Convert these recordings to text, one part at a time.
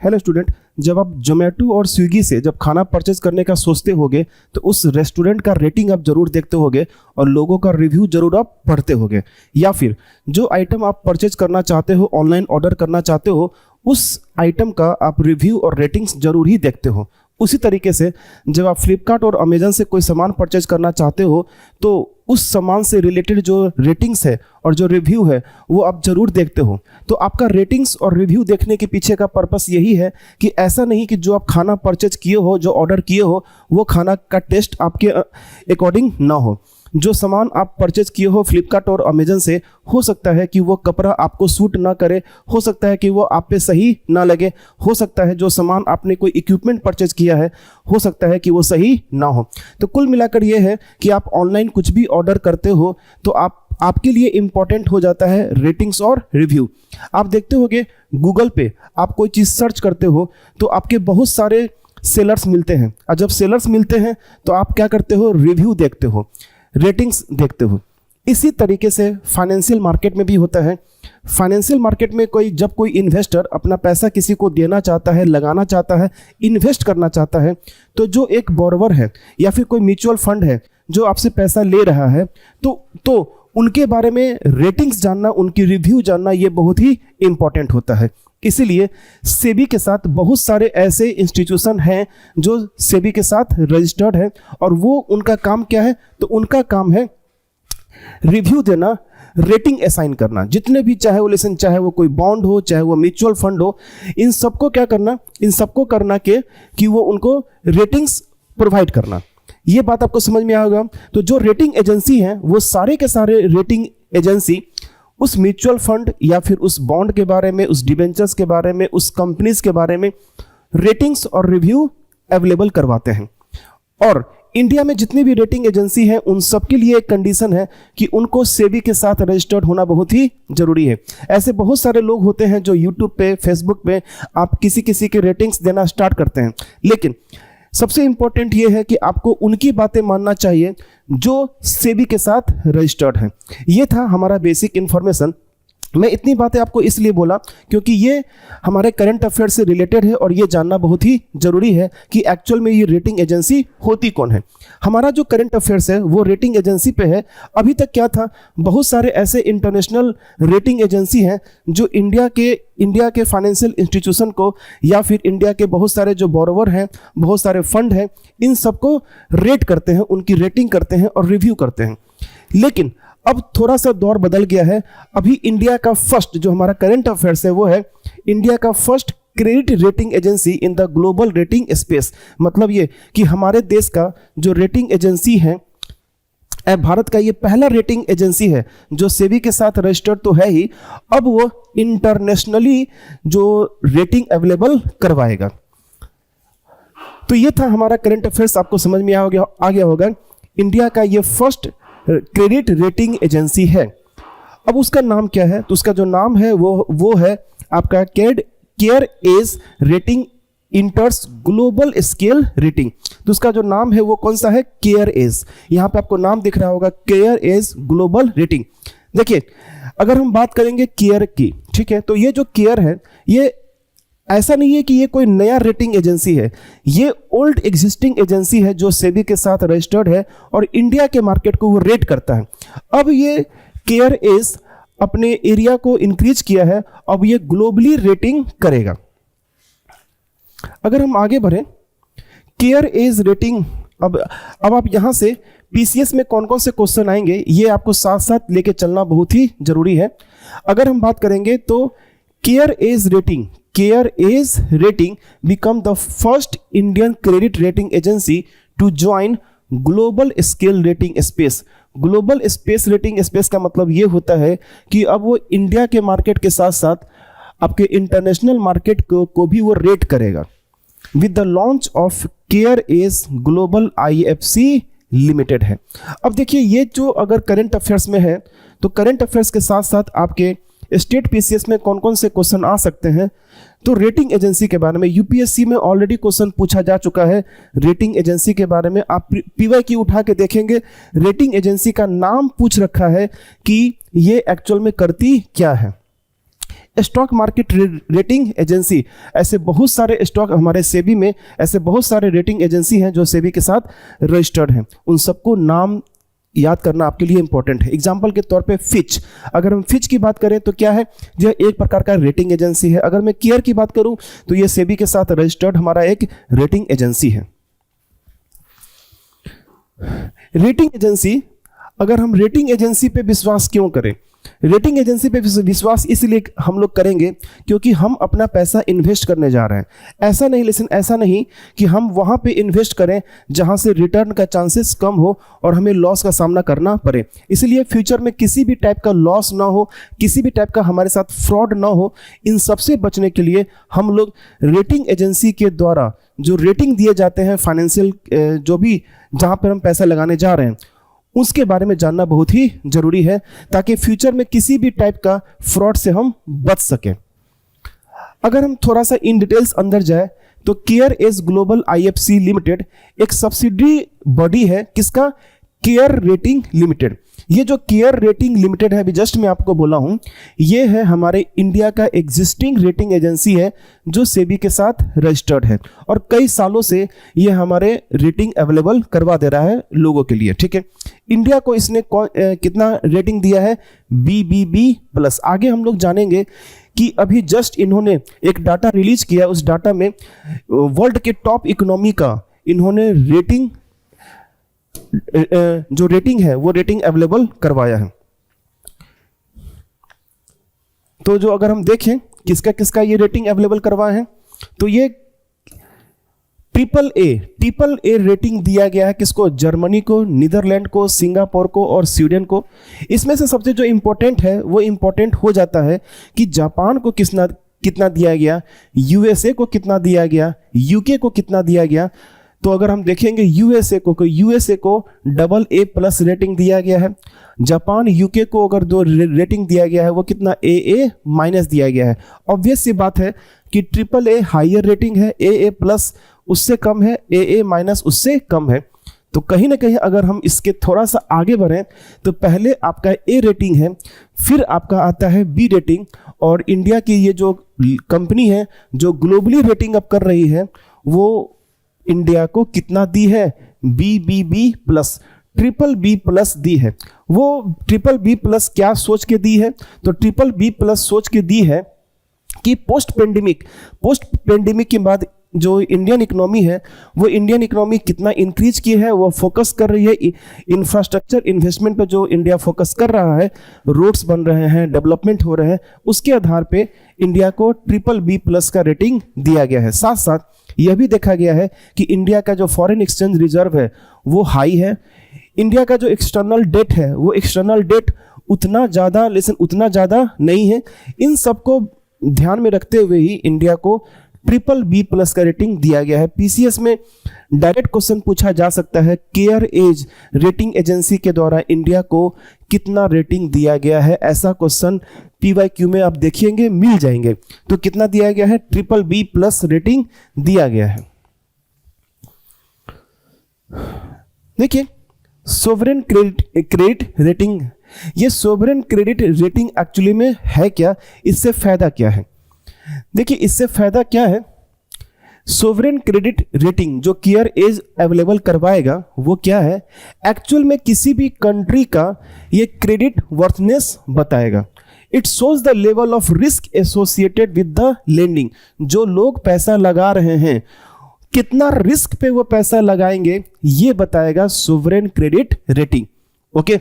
Hello student, जब आप जोमेटो और स्विगी से जब खाना परचेज करने का सोचते होगे तो उस रेस्टोरेंट का रेटिंग आप जरूर देखते होगे और लोगों का रिव्यू जरूर आप पढ़ते होगे, या फिर जो आइटम आप परचेज करना चाहते हो, ऑनलाइन ऑर्डर करना चाहते हो, उस आइटम का आप रिव्यू और रेटिंग्स जरूर ही देखते हो। उसी तरीके से जब आप फ्लिपकार्ट और अमेजन से कोई सामान परचेज करना चाहते हो तो उस सामान से रिलेटेड जो रेटिंग्स है और जो रिव्यू है वो आप जरूर देखते हो। तो आपका रेटिंग्स और रिव्यू देखने के पीछे का पर्पस यही है कि ऐसा नहीं कि जो आप खाना परचेज किए हो, जो ऑर्डर किए हो, वो खाना का टेस्ट आपके अकॉर्डिंग ना हो। जो सामान आप परचेज किए हो फ्लिपकार्ट और अमेजन से, हो सकता है कि वो कपड़ा आपको सूट ना करे, हो सकता है कि वो आप पे सही ना लगे, हो सकता है जो सामान आपने कोई इक्विपमेंट परचेज किया है, हो सकता है कि वो सही ना हो। तो कुल मिलाकर ये है कि आप ऑनलाइन कुछ भी ऑर्डर करते हो तो आपके लिए इम्पॉर्टेंट हो जाता है रेटिंग्स और रिव्यू। आप देखते होगे गूगल पे आप कोई चीज़ सर्च करते हो तो आपके बहुत सारे सेलर्स मिलते हैं, और जब सेलर्स मिलते हैं तो आप क्या करते हो, रिव्यू देखते हो, रेटिंग्स देखते हो। इसी तरीके से फाइनेंशियल मार्केट में भी होता है। फाइनेंशियल मार्केट में जब कोई इन्वेस्टर अपना पैसा किसी को देना चाहता है, लगाना चाहता है, इन्वेस्ट करना चाहता है, तो जो एक बोरोवर है या फिर कोई म्यूचुअल फंड है जो आपसे पैसा ले रहा है, तो उनके बारे में रेटिंग्स जानना, उनकी रिव्यू जानना, ये बहुत ही इंपॉर्टेंट होता है। इसीलिए सेबी के साथ बहुत सारे ऐसे इंस्टीट्यूशन हैं जो सेबी के साथ रजिस्टर्ड है, और वो उनका काम क्या है, तो उनका काम है रिव्यू देना, रेटिंग असाइन करना। जितने भी चाहे वो कोई बॉन्ड हो, चाहे वो म्यूचुअल फंड हो, इन सबको क्या करना, इन सबको करना कि वो उनको रेटिंग्स प्रोवाइड करना। ये बात आपको समझ में आएगा। तो जो रेटिंग एजेंसी है वो सारे के सारे रेटिंग एजेंसी उस म्यूचुअल फंड या फिर उस बॉन्ड के बारे में, उस डिबेंचर्स के बारे में, उस कंपनीज के बारे में रेटिंग्स और रिव्यू अवेलेबल करवाते हैं। और इंडिया में जितनी भी रेटिंग एजेंसी है उन सब के लिए एक कंडीशन है कि उनको सेबी के साथ रजिस्टर्ड होना बहुत ही जरूरी है। ऐसे बहुत सारे लोग होते हैं जो यूट्यूब पे, फेसबुक पे आप किसी के रेटिंग्स देना स्टार्ट करते हैं, लेकिन सबसे इंपॉर्टेंट ये है कि आपको उनकी बातें मानना चाहिए जो सेबी के साथ रजिस्टर्ड है। ये था हमारा बेसिक इन्फॉर्मेशन। मैं इतनी बातें आपको इसलिए बोला क्योंकि ये हमारे करंट अफेयर से रिलेटेड है और ये जानना बहुत ही ज़रूरी है कि एक्चुअल में ये रेटिंग एजेंसी होती कौन है। हमारा जो करंट अफेयर्स है वो रेटिंग एजेंसी पे है। अभी तक क्या था, बहुत सारे ऐसे इंटरनेशनल रेटिंग एजेंसी हैं जो इंडिया के फाइनेंशियल इंस्टीट्यूशन को या फिर इंडिया के बहुत सारे जो बोरोवर हैं, बहुत सारे फंड हैं, इन सबको रेट करते हैं, उनकी रेटिंग करते हैं और रिव्यू करते हैं। लेकिन अब थोड़ा सा दौर बदल गया है। अभी इंडिया का फर्स्ट जो हमारा करंट अफेयर्स है वो है इंडिया का first credit rating agency in the global rating space. मतलब ये कि हमारे देश का जो रेटिंग एजेंसी है, भारत का ये पहला रेटिंग एजेंसी है जो सेबी के साथ रजिस्टर्ड तो है ही, अब वो इंटरनेशनली जो रेटिंग अवेलेबल करवाएगा। तो ये था हमारा करंट अफेयर्स, आपको समझ में आ गया होगा। इंडिया का ये फर्स्ट क्रेडिट रेटिंग एजेंसी है। अब उसका नाम क्या है, तो उसका जो नाम है वो है आपका CareEdge rating enters global scale rating. तो उसका जो नाम है वो कौन सा है, केयर एज। यहाँ पे आपको नाम दिख रहा होगा, केयर एज ग्लोबल रेटिंग। देखिए, अगर हम बात करेंगे केयर की, ठीक है, तो ये जो केयर है ये ऐसा नहीं है कि ये कोई नया रेटिंग एजेंसी है, ये ओल्ड एग्जिस्टिंग एजेंसी है जो सेबी के साथ रजिस्टर्ड है और इंडिया के मार्केट को वो रेट करता है। अब ये केयर एज अपने एरिया को इंक्रीज किया है, अब ये ग्लोबली रेटिंग करेगा। अगर हम आगे बढ़ें, केयर एज रेटिंग, अब आप यहां से पीसीएस में कौन कौन से क्वेश्चन आएंगे ये आपको साथ साथ लेके चलना बहुत ही जरूरी है। अगर हम बात करेंगे तो CareEdge rating become the first Indian credit rating agency to join global scale rating space. Global space rating space का मतलब ये होता है कि अब वो इंडिया के मार्केट के साथ साथ आपके इंटरनेशनल मार्केट को भी वो रेट करेगा। With the launch of CareEdge global IFC limited है। अब देखिए, ये जो अगर करंट अफेयर्स में है तो करंट अफेयर्स के साथ साथ आपके स्टेट पीसीएस में कौन कौन से क्वेश्चन आ सकते हैं, तो रेटिंग एजेंसी के बारे में यूपीएससी में ऑलरेडी क्वेश्चन पूछा जा चुका है। रेटिंग एजेंसी के बारे में आप पीवाईक्यू उठा के देखेंगे, रेटिंग एजेंसी का नाम पूछ रखा है कि ये एक्चुअल में करती क्या है। स्टॉक मार्केट रेटिंग एजेंसी, ऐसे बहुत सारे स्टॉक हमारे सेबी में, ऐसे बहुत सारे रेटिंग एजेंसी हैं जो सेबी के साथ रजिस्टर्ड हैं। उन सबको नाम याद करना आपके लिए इंपॉर्टेंट है। एग्जाम्पल के तौर पे फिच, अगर हम फिच की बात करें तो क्या है, यह एक प्रकार का रेटिंग एजेंसी है। अगर मैं केयर की बात करूं तो यह सेबी के साथ रजिस्टर्ड हमारा एक रेटिंग एजेंसी है। रेटिंग एजेंसी, अगर हम रेटिंग एजेंसी पे विश्वास क्यों करें? रेटिंग एजेंसी पे विश्वास इसलिए हम लोग करेंगे क्योंकि हम अपना पैसा इन्वेस्ट करने जा रहे हैं। ऐसा नहीं, लेकिन ऐसा नहीं कि हम वहाँ पे इन्वेस्ट करें जहाँ से रिटर्न का चांसेस कम हो और हमें लॉस का सामना करना पड़े। इसलिए फ्यूचर में किसी भी टाइप का लॉस ना हो, किसी भी टाइप का हमारे साथ फ्रॉड ना हो, इन सबसे बचने के लिए हम लोग रेटिंग एजेंसी के द्वारा जो रेटिंग दिए जाते हैं फाइनेंशियल, जो भी जहाँ पर हम पैसा लगाने जा रहे हैं, उसके बारे में जानना बहुत ही जरूरी है ताकि फ्यूचर में किसी भी टाइप का फ्रॉड से हम बच सकें। अगर हम थोड़ा सा इन डिटेल्स अंदर जाए तो CareEdge global IFC limited एक सब्सिडरी बॉडी है। किसका? Care rating limited. ये जो केयर रेटिंग लिमिटेड है, अभी जस्ट मैं आपको बोला हूं, ये है हमारे इंडिया का एग्जिस्टिंग रेटिंग एजेंसी है जो सेबी के साथ रजिस्टर्ड है और कई सालों से ये हमारे रेटिंग अवेलेबल करवा दे रहा है लोगों के लिए। ठीक है, इंडिया को इसने कितना रेटिंग दिया है? BBB+। आगे हम लोग जानेंगे कि अभी जस्ट इन्होंने एक डाटा रिलीज किया, उस डाटा में वर्ल्ड के टॉप इकोनॉमी का इन्होंने रेटिंग, जो रेटिंग है वो रेटिंग अवेलेबल करवाया है। तो जो अगर हम देखें किसका किसका ये रेटिंग अवेलेबल करवाया है, तो ये ट्रिपल ए रेटिंग दिया गया है किसको? जर्मनी को, नीदरलैंड को, सिंगापुर को और स्वीडन को। इसमें से सबसे जो इंपॉर्टेंट है वो इंपॉर्टेंट हो जाता है कि जापान को कितना दिया गया, यूएसए को कितना दिया गया, यूके को कितना दिया गया। तो अगर हम देखेंगे यूएसए को AA+ रेटिंग दिया गया है। जापान, यूके को अगर दो रेटिंग दिया गया है वो कितना? AA- दिया गया है। ऑब्वियस सी बात है कि AAA हायर रेटिंग है, AA+ उससे कम है, AA- उससे कम है। तो कहीं ना कहीं अगर हम इसके थोड़ा सा आगे बढ़ें तो पहले आपका A रेटिंग है, फिर आपका आता है B रेटिंग, और इंडिया की ये जो कंपनी है जो ग्लोबली रेटिंग अप कर रही है वो इंडिया को कितना दी है? BBB+, BBB+ दी है। वो BBB+ क्या सोच के दी है? तो BBB+ सोच के दी है कि पोस्ट पेंडेमिक के बाद जो इंडियन इकोनॉमी है वो इंडियन इकोनॉमी कितना इंक्रीज की है, वो फोकस कर रही है इंफ्रास्ट्रक्चर इन्वेस्टमेंट पे। जो इंडिया फोकस कर रहा है, रोड्स बन रहे हैं, डेवलपमेंट हो रहे हैं, उसके आधार पे इंडिया को BBB+ का रेटिंग दिया गया है। साथ साथ यह भी देखा गया है कि इंडिया का जो फॉरेन एक्सचेंज रिजर्व है वो हाई है। इंडिया का जो एक्सटर्नल डेट है वो एक्सटर्नल डेट उतना ज़्यादा नहीं है। इन सबको ध्यान में रखते हुए ही इंडिया को BBB+ का रेटिंग दिया गया है। पीसीएस में डायरेक्ट क्वेश्चन पूछा जा सकता है, केयर एज रेटिंग एजेंसी के द्वारा इंडिया को कितना रेटिंग दिया गया है? ऐसा क्वेश्चन PYQ में आप देखिएंगे, मिल जाएंगे। तो कितना दिया गया है? BBB+ रेटिंग दिया गया है। देखिए, सोवरेन क्रेडिट रेटिंग, ये सोवरेन क्रेडिट रेटिंग एक्चुअली में है क्या? इससे फायदा क्या है? देखिए, इससे फायदा क्या है? सोवरेन क्रेडिट रेटिंग जो केयर एज अवेलेबल करवाएगा वो क्या है? एक्चुअल में किसी भी कंट्री का ये क्रेडिट वर्थनेस बताएगा। It shows the level of risk associated with the lending. जो लोग पैसा लगा रहे हैं कितना रिस्क पे वो पैसा लगाएंगे ये बताएगा सोवरेन क्रेडिट रेटिंग। ओके,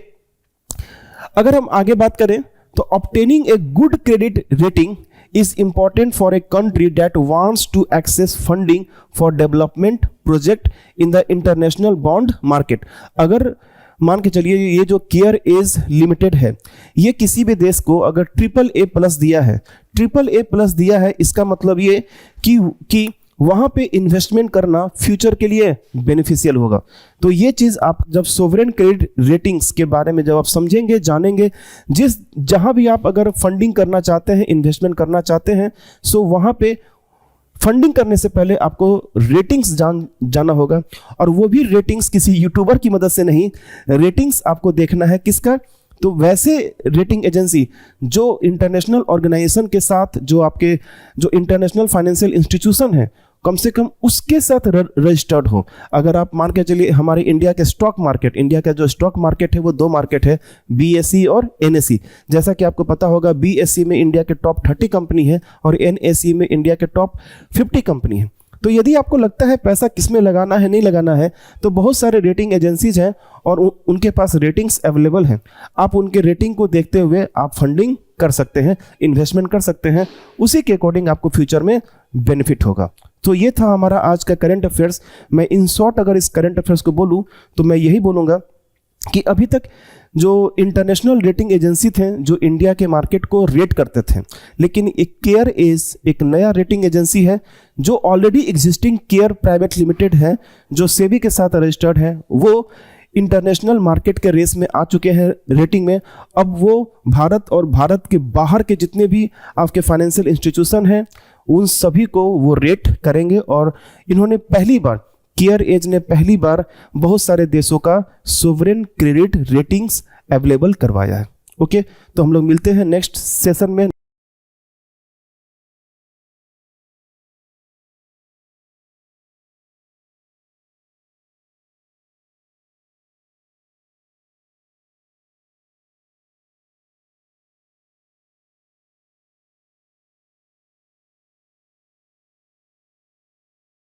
अगर हम आगे बात करें तो obtaining a good credit rating is important for a country that wants to access funding for development project in the international bond market। अगर मान के चलिए ये जो केयर एज लिमिटेड है ये किसी भी देश को अगर AAA+ दिया है, इसका मतलब ये कि वहाँ पे इन्वेस्टमेंट करना फ्यूचर के लिए बेनिफिशियल होगा। तो ये चीज़ आप जब सोवरेन क्रेडिट रेटिंग्स के बारे में जब आप समझेंगे, जानेंगे, जहाँ भी आप अगर फंडिंग करना चाहते हैं, इन्वेस्टमेंट करना चाहते हैं, सो वहाँ पे फंडिंग करने से पहले आपको रेटिंग्स जाना होगा। और वो भी रेटिंग्स किसी यूट्यूबर की मदद से नहीं, रेटिंग्स आपको देखना है किसका? तो वैसे रेटिंग एजेंसी जो इंटरनेशनल ऑर्गेनाइजेशन के साथ, जो आपके जो इंटरनेशनल फाइनेंशियल इंस्टीट्यूशन है, कम से कम उसके साथ रजिस्टर्ड हो। अगर आप मान के चलिए हमारे इंडिया के स्टॉक मार्केट, इंडिया का जो स्टॉक मार्केट है वो 2 मार्केट है, BSE और NSE। जैसा कि आपको पता होगा BSE में इंडिया के टॉप 30 कंपनी है और NSE में इंडिया के टॉप 50 कंपनी है। तो यदि आपको लगता है पैसा किस में लगाना है, नहीं लगाना है, तो बहुत सारे रेटिंग एजेंसीज हैं और उनके पास रेटिंग्स अवेलेबल हैं। आप उनके रेटिंग को देखते हुए आप फंडिंग कर सकते हैं, इन्वेस्टमेंट कर सकते हैं, उसी के अकॉर्डिंग आपको फ्यूचर में बेनिफिट होगा। तो ये था हमारा आज का करंट अफेयर्स। मैं इन शॉर्ट अगर इस करंट अफेयर्स को बोलूँ तो मैं यही बोलूँगा कि अभी तक जो इंटरनेशनल रेटिंग एजेंसी थे जो इंडिया के मार्केट को रेट करते थे, लेकिन एक केयर एज एक नया रेटिंग एजेंसी है जो already existing care private limited है, जो सेबी के साथ रजिस्टर्ड है। वो इंटरनेशनल मार्केट के रेस में आ चुके हैं रेटिंग में। अब वो भारत और भारत के बाहर के जितने भी आपके फाइनेंशियल इंस्टीट्यूशन हैं उन सभी को वो रेट करेंगे। और इन्होंने पहली बार, केयर एज ने पहली बार बहुत सारे देशों का सोवरेन क्रेडिट रेटिंग्स अवेलेबल करवाया है। ओके, तो हम लोग मिलते हैं नेक्स्ट सेशन में।